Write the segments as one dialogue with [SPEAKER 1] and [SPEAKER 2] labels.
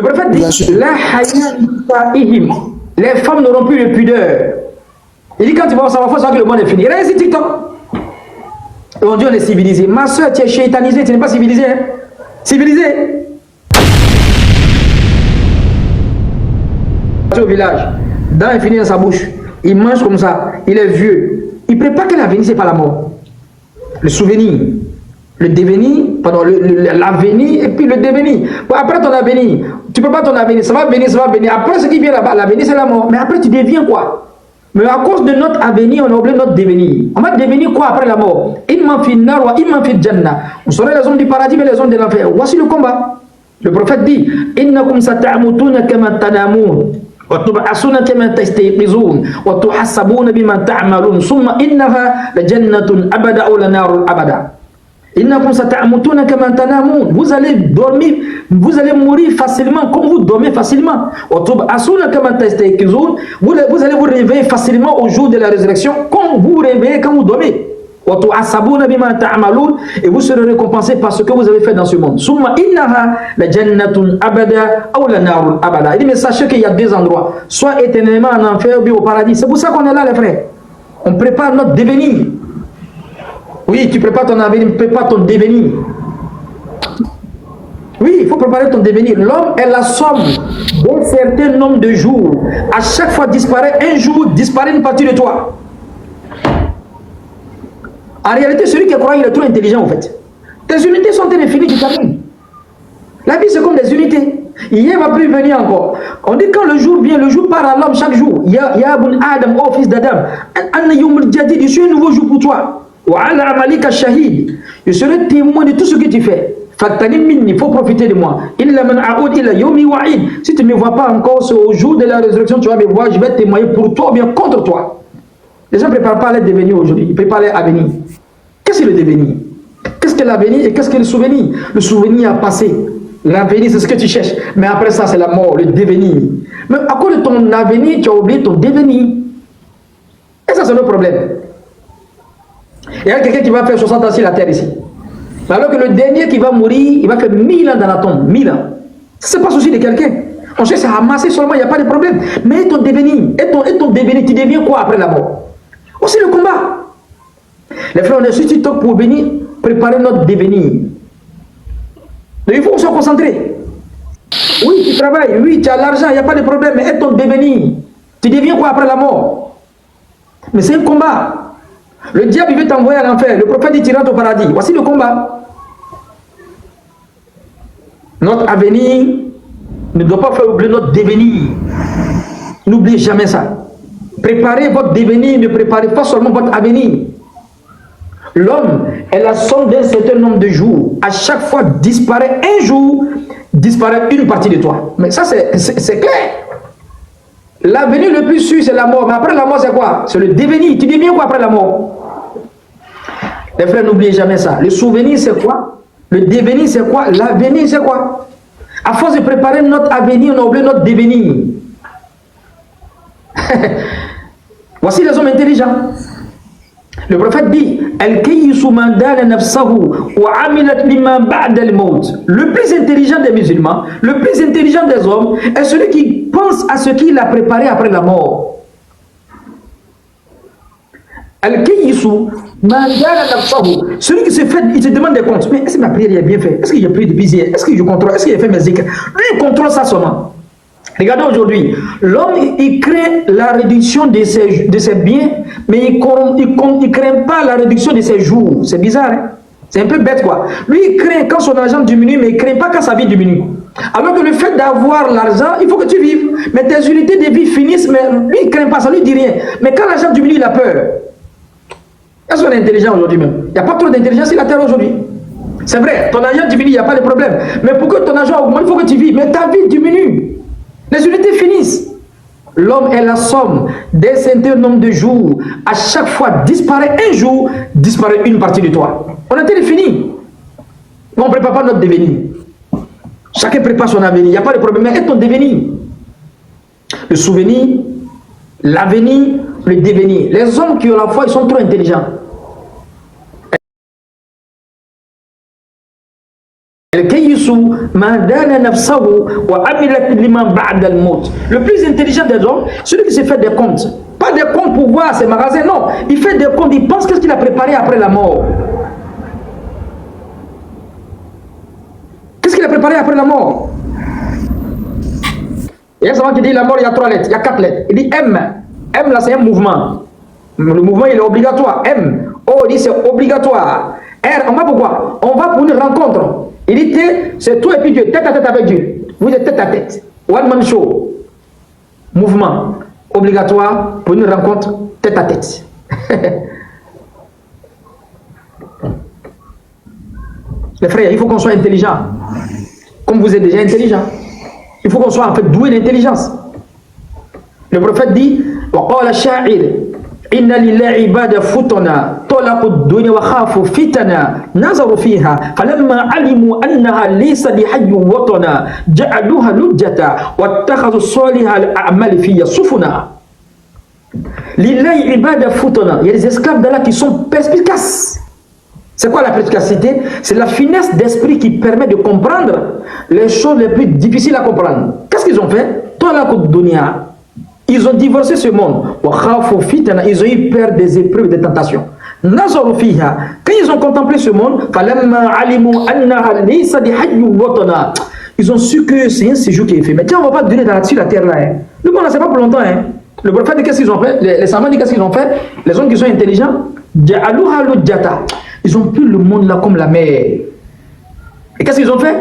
[SPEAKER 1] Le prophète dit, la hayya, les femmes n'auront plus de pudeur. Il dit, quand tu vas savoir, il faut savoir que le monde est fini. Regarde ici TikTok. Aujourd'hui, on est civilisé. Ma soeur, tu es chétanisée, tu n'es pas civilisé. Hein? Civilisé. Au village, dents est fini dans sa bouche. Il mange comme ça. Il est vieux. Il prépare que l'avenir, ce n'est pas la mort. Le souvenir. Le devenir, pardon, l'avenir et puis le devenir. Bon, après ton avenir, tu peux pas ton avenir, ça va venir, ça va venir. Après ce qui vient là-bas, l'avenir c'est la mort. Mais après tu deviens quoi? Mais à cause de notre avenir, on a oublié notre devenir. On va devenir quoi après la mort? Imman fi nar wa imman fi janna. Vous serez les hommes du paradis mais les hommes de l'enfer. Voici le combat. Le prophète dit, innakum sata'mutuna kama tanamun. وتبعثون كما تستيقظون وتحسبون بما تعملون ثم إنها لجنة أبدا أو لنار أبدا إنكم ستموتون كما تنامون. Vous allez dormir, vous allez mourir facilement comme vous dormez facilement. وتبعثون كما تستيقظون. Vous allez vous réveiller facilement au jour de la résurrection comme vous réveillez quand vous dormez. وتحسبون بما تعملون. Et vous serez récompensé par ce que vous avez fait dans ce monde. ثم إنها لجنة أبدا أو لنار أبدا. Il dit mais sachez qu'il y a deux endroits, soit éternellement en enfer ou bien au paradis. C'est pour ça qu'on est là les frères. On prépare notre devenir. Oui, tu prépares ton avenir, prépare ton devenir. Oui, il faut préparer ton devenir. L'homme est la somme d'un certain nombre de jours. À chaque fois disparaît un jour, disparaît une partie de toi. En réalité, celui qui croit, il est trop intelligent en fait. Tes unités sont infinies, tu termines. La vie, c'est comme des unités. Hier va plus venir encore. On dit quand le jour vient, le jour part à l'homme chaque jour. Ya Abun Adam, oh fils d'Adam. Je suis un nouveau jour pour toi. Je serai témoin de tout ce que tu fais. Il faut profiter de moi. Si tu ne me vois pas encore, c'est au jour de la résurrection, tu vas me voir, je vais témoigner pour toi ou bien contre toi. Les gens ne préparent pas les devenir aujourd'hui, ils préparent les avenir. Qu'est-ce que le devenir? Qu'est-ce que l'avenir et qu'est-ce que le souvenir? Le souvenir a passé. L'avenir, c'est ce que tu cherches. Mais après ça, c'est la mort, le devenir. Mais à cause de ton avenir, tu as oublié ton devenir. Et ça, c'est le problème. Il y a quelqu'un qui va faire 60 ans sur la terre ici. Alors que le dernier qui va mourir, il va faire 1000 ans dans la tombe. 1000 ans. Ça, c'est pas souci de quelqu'un. On cherche à ramasser seulement, il n'y a pas de problème. Mais ton devenir, et ton devenir, tu deviens quoi après la mort? Aussi le combat. Les frères, on est sur TikTok pour venir préparer notre devenir. Donc il faut qu'on soit concentré. Oui, tu travailles, oui, tu as l'argent, il n'y a pas de problème. Mais et ton devenir, tu deviens quoi après la mort? Mais c'est un combat. Le diable, il veut t'envoyer à l'enfer. Le prophète dit, tu rentres au paradis. Voici le combat. Notre avenir ne doit pas faire oublier notre devenir. N'oubliez jamais ça. Préparez votre devenir, ne préparez pas seulement votre avenir. L'homme est la somme d'un certain nombre de jours. À chaque fois disparaît un jour, disparaît une partie de toi. Mais ça, c'est clair. L'avenir le plus sûr, c'est la mort. Mais après la mort, c'est quoi? C'est le devenir. Tu deviens quoi après la mort? Les frères, n'oubliez jamais ça. Le souvenir, c'est quoi? Le devenir, c'est quoi? L'avenir, c'est quoi? À force de préparer notre avenir, on a oublié notre devenir. Voici les hommes intelligents. Le prophète dit, le plus intelligent des musulmans, le plus intelligent des hommes, est celui qui pense à ce qu'il a préparé après la mort. Celui qui se fait, il se demande des comptes. Mais est-ce que ma prière est bien faite? Est-ce que j'ai pris de bisier? Est-ce que je contrôle? Est-ce que j'ai fait mes écrits? Lui, il contrôle ça seulement. Regardez aujourd'hui, l'homme, il craint la réduction de ses biens, mais il ne craint pas la réduction de ses jours. C'est bizarre, hein? C'est un peu bête, quoi. Lui, il craint quand son argent diminue, mais il ne craint pas quand sa vie diminue. Alors que le fait d'avoir l'argent, il faut que tu vives. Mais tes unités de vie finissent, mais lui, il ne craint pas, ça ne lui dit rien. Mais quand l'argent diminue, il a peur. Est-ce qu'on est intelligent aujourd'hui même? Il n'y a pas trop d'intelligence sur la terre aujourd'hui. C'est vrai, ton argent diminue, il n'y a pas de problème. Mais pour que ton argent augmente, il faut que tu vives. Mais ta vie diminue. Les unités finissent. L'homme est la somme d'un certain nombre de jours. À chaque fois disparaît un jour, disparaît une partie de toi. On a été fini. On ne prépare pas notre devenir. Chacun prépare son avenir. Il n'y a pas de problème. Mais est ton devenir? Le souvenir, l'avenir, le devenir. Les hommes qui ont la foi, ils sont trop intelligents. Le plus intelligent des hommes, celui qui se fait des comptes. Pas des comptes pour voir ses magasins, non. Il fait des comptes, il pense qu'est-ce qu'il a préparé après la mort. Qu'est-ce qu'il a préparé après la mort? Il y a someone qui dit la mort, il y a 3 lettres, il y a 4 lettres. Il dit M. M là c'est un mouvement. Le mouvement il est obligatoire. M. O il dit c'est obligatoire. R, on va pourquoi? On va pour une rencontre. Il dit T, c'est toi et puis Dieu, tête à tête avec Dieu. Vous êtes tête à tête. One man show. Mouvement obligatoire pour une rencontre tête à tête. Les frères, il faut qu'on soit intelligent. Comme vous êtes déjà intelligent. Il faut qu'on soit en fait doué d'intelligence. Le prophète dit وقال الشاعر إن لله عباد فتنا طلقوا الدنيا وخافوا فتنا نظروا فيها فلما علموا أنها ليس لحي وطنا جعلوها لجة واتخذوا الصالح الأعمال فيها سفنا. لله عباد فتنا. Il y a des esclaves d'Allah qui sont perspicaces. C'est quoi la perspicacité? C'est la finesse d'esprit qui permet de comprendre les choses les plus difficiles à comprendre. Qu'est-ce qu'ils ont fait? طلقوا الدنيا. Ils ont divorcé ce monde. Ils ont eu peur des épreuves et des tentations. Quand ils ont contemplé ce monde, ils ont su que c'est un séjour qui est fait. Mais tiens, on ne va pas durer sur la terre là. Hein. Le monde, c'est pas pour longtemps. Hein. Le prophète, qu'est-ce qu'ils ont fait? Les savants, qu'est-ce qu'ils ont fait? Les hommes qui sont intelligents, ils ont pris le monde là comme la mer. Et qu'est-ce qu'ils ont fait?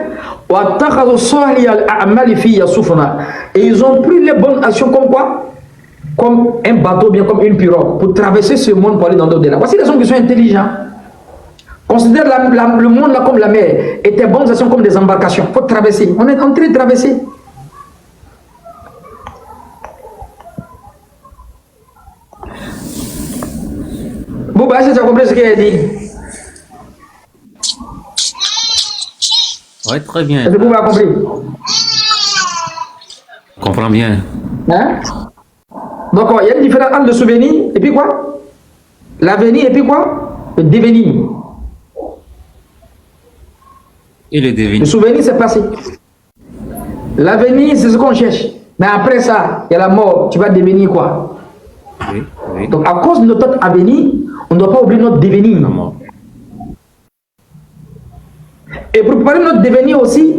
[SPEAKER 1] Et ils ont pris les bonnes actions comme quoi? Comme un bateau, bien comme une pirogue, pour traverser ce monde pour aller dans d'autres. Voici les hommes qui sont intelligents. Considère le monde là comme la mer et tes bonnes actions comme des embarcations. Il faut traverser. On est en train de traverser. Bon, bah, tu as compris ce qu'il a dit?
[SPEAKER 2] Oui, très bien.
[SPEAKER 1] Est-ce que vous avez compris?
[SPEAKER 2] Je comprends bien.
[SPEAKER 1] Hein? Donc, il y a une différence entre le souvenir et puis quoi? L'avenir et puis quoi? Le devenir.
[SPEAKER 2] Et le devenir?
[SPEAKER 1] Le souvenir, c'est passé. L'avenir, c'est ce qu'on cherche. Mais après ça, il y a la mort. Tu vas devenir quoi?
[SPEAKER 2] Oui, oui.
[SPEAKER 1] Donc, à cause de notre avenir, on ne doit pas oublier notre devenir.
[SPEAKER 2] Comment?
[SPEAKER 1] Et pour préparer notre devenir aussi,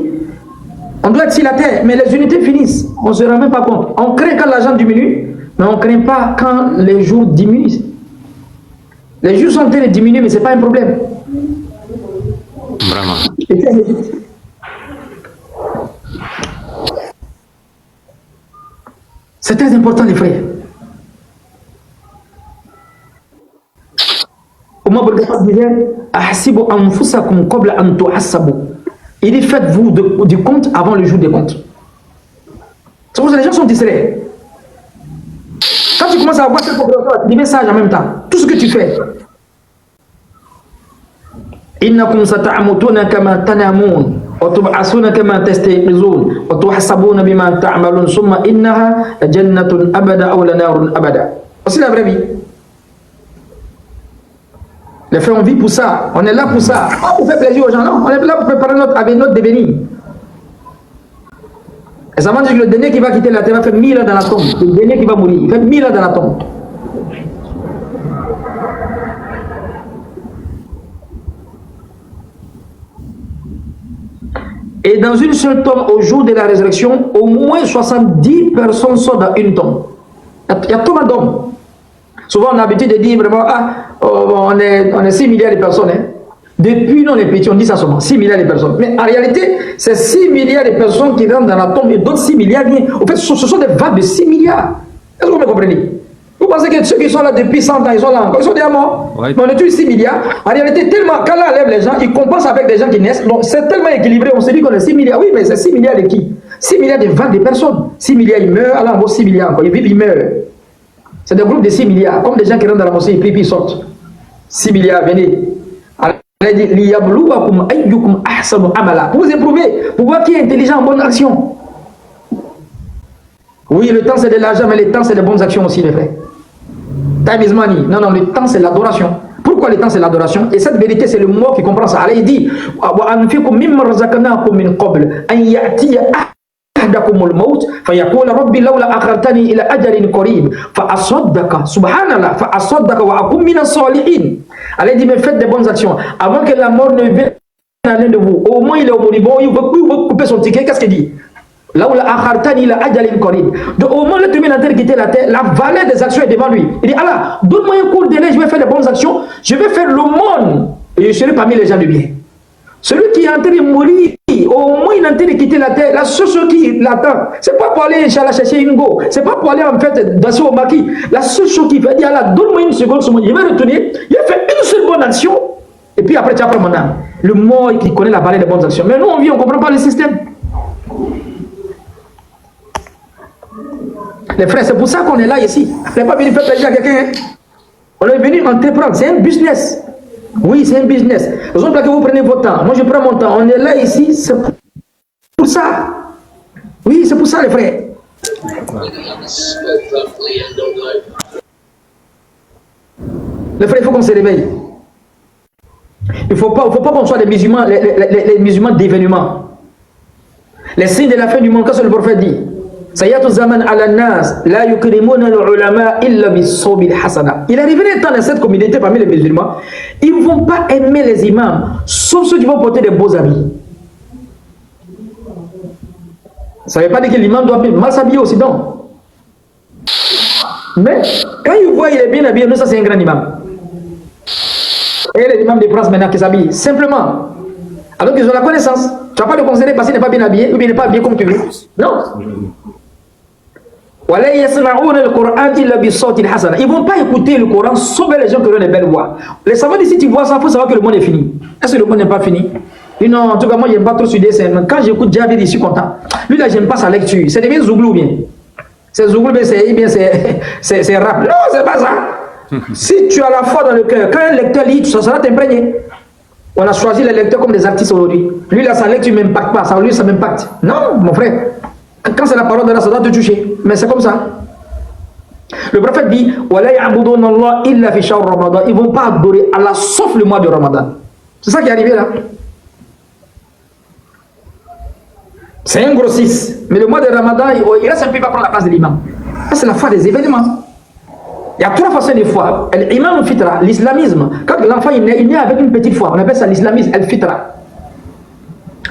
[SPEAKER 1] on doit être sur la terre, mais les unités finissent. On ne se rend même pas compte. On craint quand l'argent diminue, mais on ne craint pas quand les jours diminuent. Les jours sont en train de diminuer, mais ce n'est pas un problème.
[SPEAKER 2] Vraiment.
[SPEAKER 1] C'est très important, les frères. Il dit faites-vous du compte avant le jour des comptes. C'est pour ça que les gens sont distraits. Quand tu commences à avoir cette compréhension, tu deviens sage en même temps. Tout ce que tu fais. إنكم ستعمتون كما تنامون وتبعثون كما تستيقظون وتحسبون بما تعملون ثم إنها جنة أبدا أو لنار أبدا. C'est la vraie vie. Les frères, on vit pour ça. On est là pour ça. Pas pour faire plaisir aux gens, non. On est là pour préparer notre devenir. Et ça veut dire que le dernier qui va quitter la terre va faire 1000 ans dans la tombe. Le dernier qui va mourir, il fait 1000 ans dans la tombe. Et dans une seule tombe, au jour de la résurrection, au moins 70 personnes sont dans une tombe. Il y a tellement d'hommes. Souvent, on a l'habitude de dire vraiment, on est 6 milliards de personnes. Hein. Depuis, nous, les petits, on dit ça seulement, 6 milliards de personnes. Mais en réalité, c'est 6 milliards de personnes qui rentrent dans la tombe et d'autres 6 milliards viennent. En fait, ce sont des vagues de 6 milliards. Est-ce que vous me comprenez? Vous pensez que ceux qui sont là depuis 100 ans, ils sont là encore, ils sont déjà morts. Ouais. Mais on est tous 6 milliards. En réalité, tellement, quand on enlève les gens, ils compensent avec des gens qui naissent. Donc, c'est tellement équilibré, on se dit qu'on est 6 milliards. Oui, mais c'est 6 milliards de qui? 6 milliards de vagues de personnes. 6 milliards, ils meurent, alors on voit 6 milliards encore. Ils vivent, ils meurent. C'est des groupes de 6 milliards, comme des gens qui rentrent dans la mosquée, ils prient, puis ils sortent. 6 milliards, venez. Pour vous éprouver, pour voir qui est intelligent en bonne action. Oui, le temps c'est de l'argent, mais le temps c'est de bonnes actions aussi, les frères. Time is money. Non, non, le temps c'est l'adoration. Pour Pourquoi le temps c'est l'adoration? Et cette vérité c'est le mot qui comprend ça. Allah il dit وَأَنْفِقُمْ مِمَّا رَزَقْنَاكُمْ مِنْ قَبْلِ أَنْ يَأْتِيَ أَحَدَكُمُ الْمَوْتِ فَيَقُولَ رَبِّ لَوْلَا أَخَّرْتَنِي إِلَى أَجَلٍ قَرِيبٍ فَأَصَّدَّقَ سبحان الله فَأَصَّدَّقَ وَأَكُنْ مِنَ الصَّالِحِينَ. Allah dit mais faites des bonnes actions avant que la mort ne vienne à l'un de vous. Au moins il est au moribond, il veut couper son ticket. Qu'est-ce qu'il dit? Là où la akhartani la ajalin qarib. Donc au moment où l'être humain est en train de quitter la terre, la valeur des actions est devant lui. Il dit Allah, donne-moi un court délai, je vais faire des bonnes actions, je vais faire l'aumône et je serai parmi les gens de bien. Celui qui est en train de mourir, au moment où il est en train de quitter la terre, la seule chose qui l'attend, c'est pas pour aller Inch'Allah chercher une go, c'est pas pour aller en fait danser au maquis. La seule chose qu'il fait, dire Allah, donne-moi une seconde, je vais retourner, il va faire une seule bonne action et puis après tu apprends mon âme. Le mort qui connaît la valeur des bonnes actions. Mais nous on vit, on ne comprend pas le système. Les frères, c'est pour ça qu'on est là ici. On n'est pas venu faire plaisir à quelqu'un. On est venu entreprendre. C'est un business. Oui, c'est un business. Raison pour laquelle vous prenez votre temps. Moi, je prends mon temps. On est là ici, c'est pour ça. Oui, c'est pour ça, les frères. Les frères, il faut qu'on se réveille. Il ne faut pas qu'on soit des musulmans, les musulmans d'événement. Les signes de la fin du monde, qu'est-ce que le prophète dit? Il arriverait un temps dans cette communauté parmi les musulmans, ils ne vont pas aimer les imams, sauf ceux qui vont porter des beaux habits. Ça ne veut pas dire que l'imam doit mal s'habiller aussi, non. Mais quand ils voient qu'il est bien habillé, nous ça c'est un grand imam. Et les imams de France maintenant qui s'habillent simplement, alors qu'ils ont la connaissance. Tu ne vas pas le considérer parce qu'il n'est pas bien habillé ou bien il n'est pas habillé comme tu veux. Non. Ils ne vont pas écouter le Coran sauf les gens qui ont des belles voix. Les savants disent si tu vois ça, il faut savoir que le monde est fini. Est-ce que le monde n'est pas fini? Non, en tout cas, moi, je n'aime pas trop studier. Quand j'écoute Jabir, je suis content. Lui, là, je n'aime pas sa lecture. C'est des Zouglou bien. C'est Zouglou, c'est rap. Non, c'est pas ça. Si tu as la foi dans le cœur, quand un lecteur lit, ça sera t'imprégner. On a choisi les lecteurs comme des artistes aujourd'hui. Lui, là, sa lecture ne m'impacte pas. Lui, ça m'impacte. Non, mon frère. Quand c'est la parole de Allah, ça doit te toucher. Mais c'est comme ça. Le prophète dit ils ne vont pas adorer Allah sauf le mois de Ramadan. C'est ça qui est arrivé là. C'est un grossiste. Mais le mois de Ramadan, il reste un peu, il va prendre la place de l'imam. Ça, c'est la foi des événements. Il y a trois façons de foi. L'imam fitra, l'islamisme. Quand l'enfant il naît avec une petite foi. On appelle ça l'islamisme, el fitra.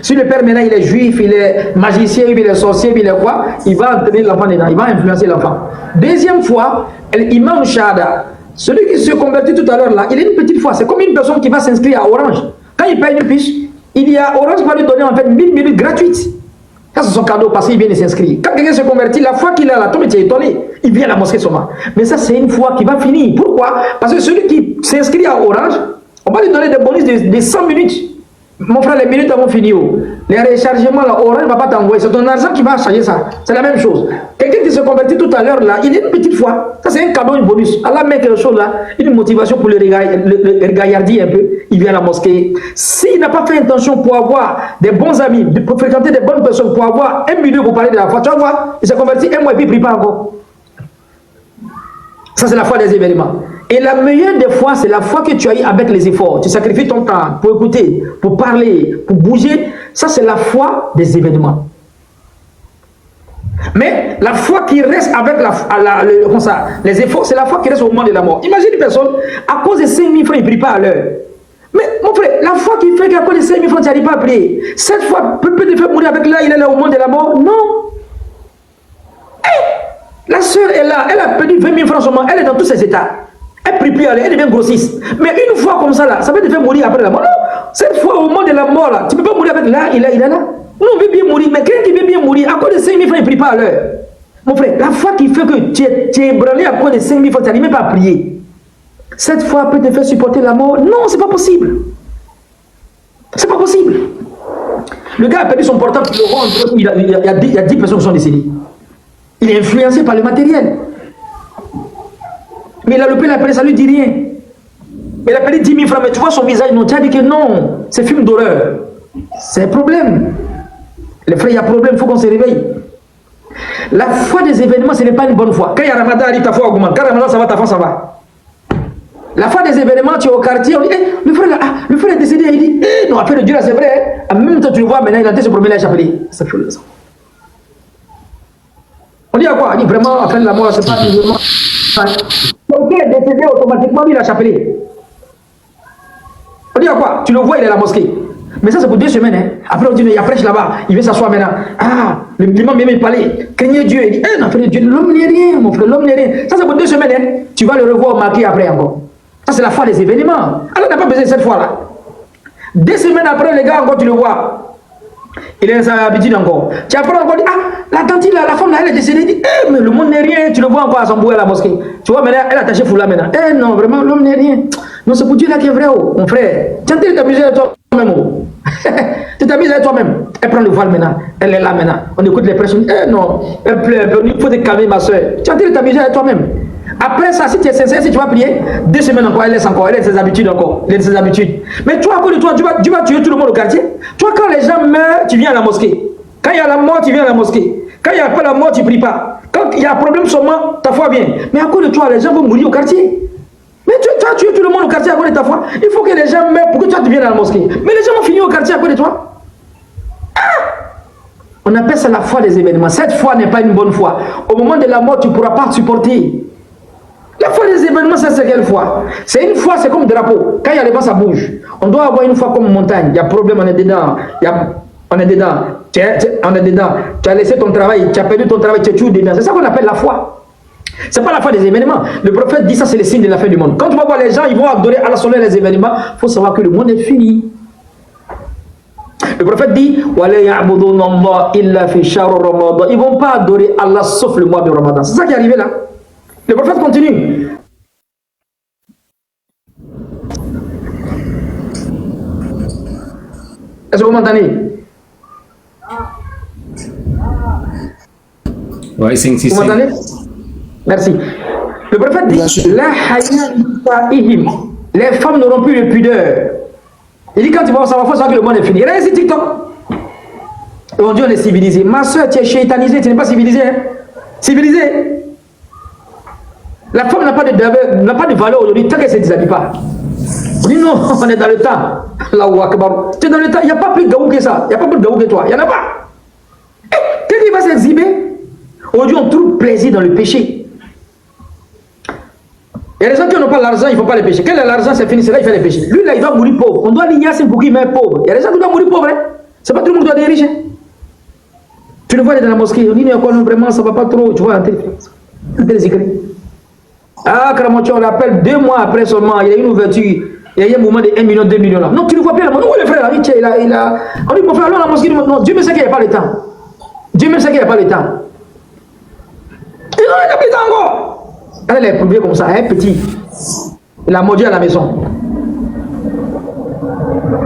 [SPEAKER 1] Si le père maintenant il est juif, il est magicien, il est sorcier, il est quoi, il va entraîner l'enfant dedans, il va influencer l'enfant. Deuxième fois, l'imam shahada. Celui qui se convertit tout à l'heure là, il a une petite foi. C'est comme une personne qui va s'inscrire à Orange. Quand il paye une fiche, il y a Orange va lui donner en fait 1000 minutes gratuites. Ça c'est son cadeau parce qu'il vient de s'inscrire. Quand quelqu'un se convertit, la foi qu'il a là, toi tu es étonné, il vient à la mosquée seulement. Mais ça c'est une foi qui va finir. Pourquoi? Parce que celui qui s'inscrit à Orange, on va lui donner des bonus de 100 minutes. Mon frère, les minutes vont finir. Les rechargements, là, Orange ne va pas t'envoyer. C'est ton argent qui va changer ça. C'est la même chose. Quelqu'un qui se convertit tout à l'heure, là, il a une petite foi. Ça, c'est un cadeau, une bonus. Allah met quelque chose là, une motivation pour le regarder un peu. Il vient à la mosquée. S'il n'a pas fait intention pour avoir des bons amis, pour fréquenter des bonnes personnes, pour avoir un milieu pour parler de la foi, tu vas voir, il s'est converti un mois et puis il ne prie pas encore. Ça, c'est la foi des événements. Et la meilleure des fois, c'est la foi que tu as eu avec les efforts. Tu sacrifies ton temps pour écouter, pour parler, pour bouger. Ça, c'est la foi des événements. Mais la foi qui reste avec les efforts, c'est la foi qui reste au moment de la mort. Imagine une personne, à cause de 5 000 francs, il ne prie pas à l'heure. Mais mon frère, la foi qui fait qu'à cause de 5 000 francs, tu n'arrives pas à prier. Cette foi peut te faire mourir avec là, il est là au moment de la mort. Non. La soeur est là, elle a perdu 20 000 francs seulement, elle est dans tous ses états. Elle prie plus, elle devient grossiste. Mais une fois comme ça, là, ça peut te faire mourir après la mort. Non, cette fois, au moment de la mort, là, tu ne peux pas mourir avec là, il est là. Nous, on veut bien mourir, mais quelqu'un qui veut bien mourir, à cause de 5 000 francs, il ne prie pas à l'heure. Mon frère, la foi qui fait que tu es ébranlé à cause de 5 000 francs, tu n'arrives même pas à prier. Cette foi peut te faire supporter la mort. Non, c'est pas possible. C'est pas possible. Le gars a perdu son portable, il y a 10 personnes qui sont décédées. Il est influencé par le matériel. Mais il a le père, ça ne lui dit rien. Mais il a payé 10 000 francs, mais tu vois son visage, non, tu as dit que non, c'est film d'horreur. C'est un problème. Les frères, il y a un problème, il faut qu'on se réveille. La foi des événements, ce n'est pas une bonne foi. Quand il y a Ramadan, ta foi augmente. Quand Ramadan, ça va, ta foi, ça va. La fin des événements, tu es au quartier, on dit, le frère est décédé. Il dit, non, après le Dieu là, c'est vrai. En même temps, tu le vois, maintenant, il est en train de se promener à la chapelle. Ça fait le sang. On dit à quoi? On dit vraiment, après la mort, c'est pas musulman. Quelqu'un est décédé automatiquement, il a chapelé. On dit à quoi? Tu le vois, il est à la mosquée. Mais ça, c'est pour 2 semaines. Hein. Après, on dit, il y a prêche là-bas. Il vient s'asseoir maintenant. Ah, l'imam même il parlait. Craignez Dieu. Il dit, non, frère Dieu, l'homme n'est rien, mon frère, l'homme n'est rien. Ça, c'est pour 2 semaines. Hein. Tu vas le revoir marqué après encore. Ça, c'est la foi des événements. Alors, on n'a pas besoin de cette foi-là. 2 semaines après, les gars, encore, tu le vois. Il est dans sa habitude encore. Tu apprends encore, la tante, la femme, là, elle est décédée. Dit, mais le monde n'est rien. Tu le vois encore à son bouet à la mosquée. Tu vois, maintenant, elle a attaché foula maintenant. Non, vraiment, l'homme n'est rien. Non, c'est pour Dieu là qui est vrai, oh, mon frère. Tu es en train de t'amuser avec toi-même. Oh. Tu t'amuses avec toi-même. Elle prend le voile maintenant. Elle est là maintenant. On écoute les pressions. Non, elle pleure. Il faut te calmer, ma soeur. Tu es en train de t'amuser avec toi-même. Après ça, si tu es sincère, si tu vas prier, 2 semaines encore, elle laisse encore, elle a ses habitudes encore, elle a ses habitudes. Mais toi, à cause de toi, tu vas tuer tout le monde au quartier. Toi, quand les gens meurent, tu viens à la mosquée. Quand il y a la mort, tu viens à la mosquée. Quand il n'y a pas la mort, tu ne pries pas. Quand il y a un problème seulement, ta foi vient. Mais à cause de toi, les gens vont mourir au quartier. Mais tu as tué tout le monde au quartier à cause de ta foi. Il faut que les gens meurent pour que toi, tu viennes à la mosquée. Mais les gens vont finir au quartier à cause de toi. On appelle ça la foi des événements. Cette foi n'est pas une bonne foi. Au moment de la mort, tu ne pourras pas supporter. La foi des événements, ça c'est quelle foi? C'est une foi, c'est comme drapeau. Quand il y a les vents, ça bouge. On doit avoir une foi comme montagne. Il y a problème, on est dedans. On est dedans. On est dedans. Tu as laissé ton travail, tu as perdu ton travail, tu es toujours dedans. C'est ça qu'on appelle la foi. Ce n'est pas la foi des événements. Le prophète dit ça, c'est le signe de la fin du monde. Quand tu vas voir les gens, ils vont adorer à la soleil les événements, il faut savoir que le monde est fini. Le prophète dit, ils ne vont pas adorer Allah sauf le mois de Ramadan. C'est ça qui est arrivé là. Le prophète continue. Est-ce que vous m'entendez?
[SPEAKER 2] Oui, c'est
[SPEAKER 1] vous m'entendez? Merci. Le prophète dit, les femmes n'auront plus de pudeur. Il dit quand tu vas savoir, il faut savoir que le monde est fini. Regardez ici TikTok. On dit on est civilisé. Ma soeur, tu es chétanisée, tu n'es pas civilisé. Hein? Civilisé. La femme n'a pas de valeur aujourd'hui tant qu'elle ne se déshabille pas. On dit non, on est dans le temps. Allahu Akbar. Tu es dans le temps, il n'y a pas plus de gaou que ça. Il n'y a pas plus de gaou que toi. Il n'y en a pas. Quelqu'un qui va s'exhiber. Aujourd'hui, on trouve plaisir dans le péché. Il y a des gens qui n'ont pas l'argent, ils ne font pas le péché. Quand l'argent c'est fini, c'est là il fait le péché. Lui là, il va mourir pauvre. On doit l'ignorer pour qu'il meure pauvre. Il y a des gens qui doivent mourir pauvres. Hein? C'est pas tout le monde qui doit devenir riche. Hein? Tu le vois, il est dans la mosquée. On dit non, vraiment, ça ne va pas trop. Tu vois, un téléphone. Ah, Kramocho, on l'appelle 2 mois après seulement. Il y a une ouverture. Il y a eu un moment de 1 million, 2 millions là. Non, tu ne vois pas là. Non, le frère là, il a. On dit, mon frère, allons à la mosquée. Non, Dieu me sait qu'il n'y a pas le temps. Dieu me sait qu'il n'y a pas le temps. Il n'a pas le temps encore. Elle est éprouvée comme ça, elle est petit. Il a maudit à la maison.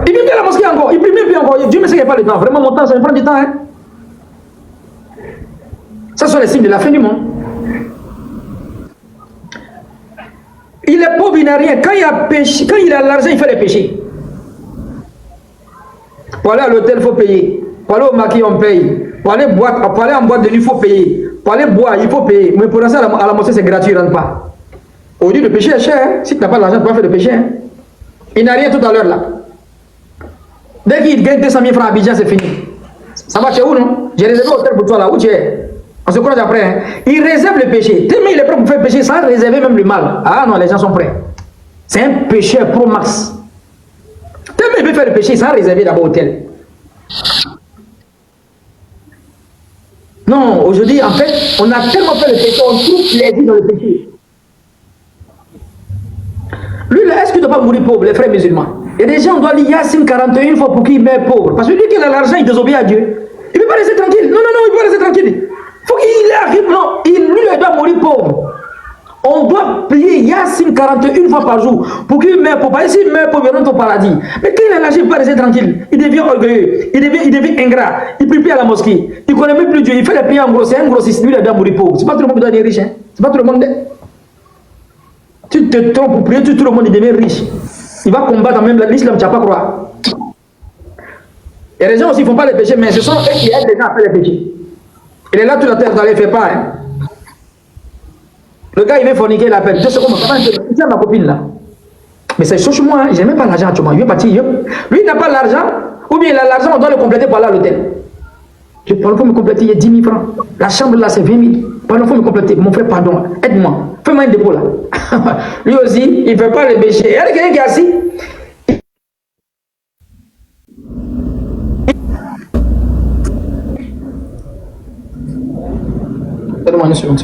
[SPEAKER 1] Il vient bien à la mosquée encore. Il prie même plus encore. Dieu me sait qu'il n'y a pas le temps. Vraiment, mon temps, ça me prend du temps. Hein? Ça sont les signes de la fin du monde. Il est pauvre, il n'a rien. Quand il a péché, quand il a l'argent, il fait les péchés. Pour aller à l'hôtel, il faut payer. Pour aller au maquis, on paye. Pour aller en boîte de nuit, il faut payer. Pour aller boire, il faut payer. Mais pour rentrer à la mosquée, c'est gratuit, il ne rentre pas. Aujourd'hui, le péché est cher. Hein? Si tu n'as pas l'argent, tu peux pas faire le péché. Hein? Il n'a rien tout à l'heure là. Dès qu'il gagne 200 000 francs à Abidjan, c'est fini. Ça va, tu es où, non? J'ai réservé l'hôtel pour toi là. Où tu es? On se croise après. Hein? Il réserve le péché. Tellement il est prêt pour faire le péché sans réserver même le mal. Ah non, les gens sont prêts. C'est un pécheur pro max. Tellement il veut faire le péché sans réserver d'abord l'hôtel. Non, aujourd'hui, en fait, on a tellement fait le péché, on trouve plaisir dans le péché. Lui, là, est-ce qu'il ne doit pas mourir pauvre, les frères musulmans? Il y a des gens, on doit lire Yassine 41 fois pour qu'il meure pauvre. Parce que lui qui a l'argent, il désobéit à Dieu. Il ne peut pas rester tranquille. Non, il ne peut pas rester tranquille. Il faut qu'il arrive, non. Lui, il doit mourir pauvre. On doit prier Yassine 41 fois par jour pour qu'il meure pauvre. Et s'il meurt pauvre, il rentre au paradis. Mais quand il a l'argent, il ne peut pas rester tranquille. Il devient orgueilleux. Il devient ingrat. Il ne prie plus à la mosquée. Il ne connaît même plus Dieu. Il fait les prières en gros. C'est un grossiste. Lui, il doit mourir pauvre. Ce n'est pas tout le monde qui doit devenir riche. Hein. Ce n'est pas tout le monde. Tu te trompes pour prier, tout le monde devient riche. Il va combattre même l'islam, tu n'as pas croire. Et les gens aussi ne font pas les péchés, mais ce sont eux qui aident les gens à faire les péchés. Il est là toute la terre, il ne fait pas. Hein. Le gars, il veut forniquer, il appelle. 2 secondes, il tient ma copine là. Mais c'est sur moi, je n'ai même pas l'argent actuellement. Il veut partir. Lui, il n'a pas l'argent, ou bien il a l'argent, on doit le compléter par là à l'hôtel. Je parle pour me compléter, il y a 10 000 francs. La chambre là, c'est 20 000. Pardon, il faut me compléter. Mon frère, pardon, aide-moi. Fais-moi un dépôt là. Lui aussi, il ne fait pas le péché. Il y a quelqu'un qui est assis. Donne-moi une seconde.